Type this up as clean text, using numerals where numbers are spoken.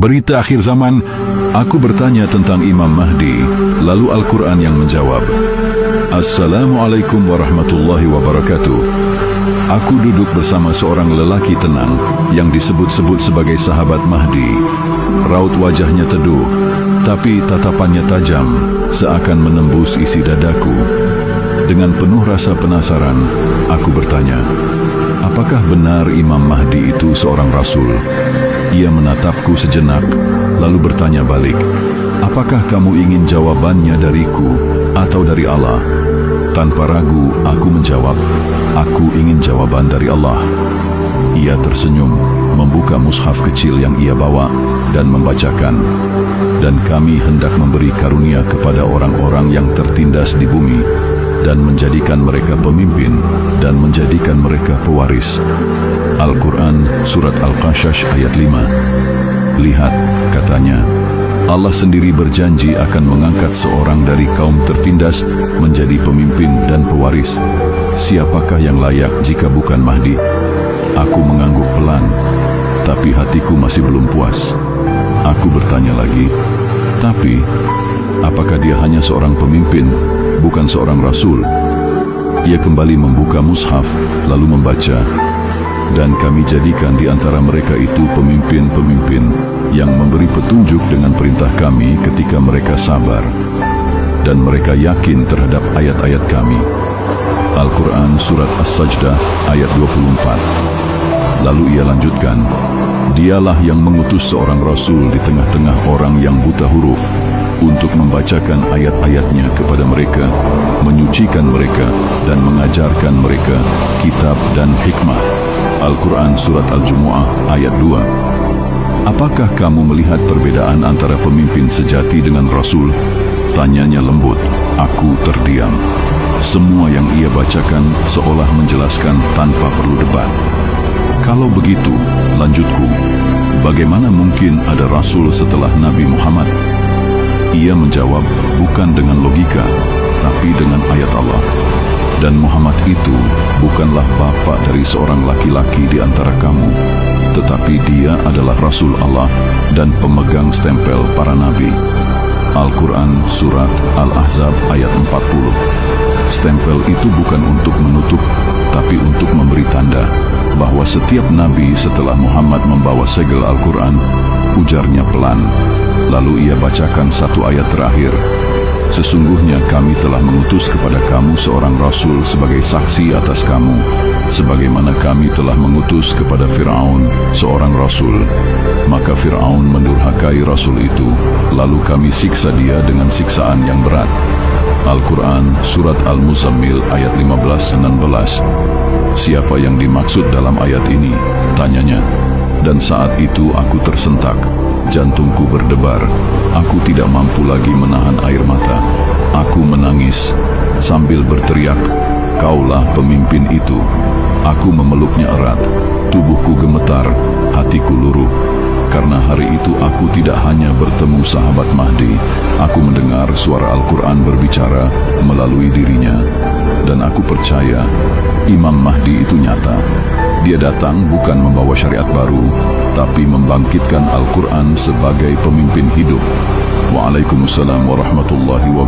berita akhir zaman, aku bertanya tentang Imam Mahdi, lalu Al-Quran yang menjawab. Assalamualaikum warahmatullahi wabarakatuh. Aku duduk bersama seorang lelaki tenang yang disebut-sebut sebagai sahabat Mahdi. Raut wajahnya teduh, tapi tatapannya tajam, seakan menembus isi dadaku. Dengan penuh rasa penasaran, aku bertanya, apakah benar Imam Mahdi itu seorang rasul? Ia menatapku sejenak, lalu bertanya balik, apakah kamu ingin jawabannya dariku atau dari Allah? Tanpa ragu, aku menjawab, aku ingin jawaban dari Allah. Ia tersenyum, membuka mushaf kecil yang ia bawa dan membacakan, dan kami hendak memberi karunia kepada orang-orang yang tertindas di bumi dan menjadikan mereka pemimpin dan menjadikan mereka pewaris. Al-Quran Surat Al-Qasas ayat 5. Lihat, katanya, Allah sendiri berjanji akan mengangkat seorang dari kaum tertindas menjadi pemimpin dan pewaris. Siapakah yang layak jika bukan Mahdi? Aku mengangguk pelan, tapi hatiku masih belum puas. Aku bertanya lagi, tapi apakah dia hanya seorang pemimpin, bukan seorang rasul? Ia kembali membuka mushaf, lalu membaca, dan kami jadikan di antara mereka itu pemimpin-pemimpin yang memberi petunjuk dengan perintah kami ketika mereka sabar, dan mereka yakin terhadap ayat-ayat kami. Al-Quran Surat As-Sajdah ayat 24. Lalu ia lanjutkan, dialah yang mengutus seorang rasul di tengah-tengah orang yang buta huruf untuk membacakan ayat-ayatnya kepada mereka, menyucikan mereka, dan mengajarkan mereka kitab dan hikmah. Al-Quran Surat Al-Jumu'ah ayat 2. Apakah kamu melihat perbedaan antara pemimpin sejati dengan rasul? Tanyanya lembut. Aku terdiam. Semua yang ia bacakan seolah menjelaskan tanpa perlu debat. Kalau begitu, lanjutku, bagaimana mungkin ada rasul setelah Nabi Muhammad? Ia menjawab, bukan dengan logika, tapi dengan ayat Allah. Dan Muhammad itu bukanlah bapa dari seorang laki-laki di antara kamu, tetapi dia adalah Rasul Allah dan pemegang stempel para nabi. Al-Quran Surat Al-Ahzab ayat 40. Stempel itu bukan untuk menutup, tapi untuk memberi tanda bahwa setiap nabi setelah Muhammad membawa segel Al-Quran, ujarnya pelan. Lalu ia bacakan satu ayat terakhir. Sesungguhnya kami telah mengutus kepada kamu seorang rasul sebagai saksi atas kamu, sebagaimana kami telah mengutus kepada Fir'aun seorang rasul. Maka Fir'aun mendurhakai rasul itu, lalu kami siksa dia dengan siksaan yang berat. Al-Quran Surat Al-Muzammil ayat 15-16. Siapa yang dimaksud dalam ayat ini? Tanyanya. Dan saat itu aku tersentak, jantungku berdebar, aku tidak mampu lagi menahan air mata. Aku menangis sambil berteriak, kaulah pemimpin itu. Aku memeluknya erat, tubuhku gemetar, hatiku luruh. Karena hari itu aku tidak hanya bertemu sahabat Mahdi, aku mendengar suara Al-Quran berbicara melalui dirinya. Dan aku percaya Imam Mahdi itu nyata. Dia datang bukan membawa syariat baru, tapi membangkitkan Al-Quran sebagai pemimpin hidup. Waalaikumsalam warahmatullahi wabarakatuh.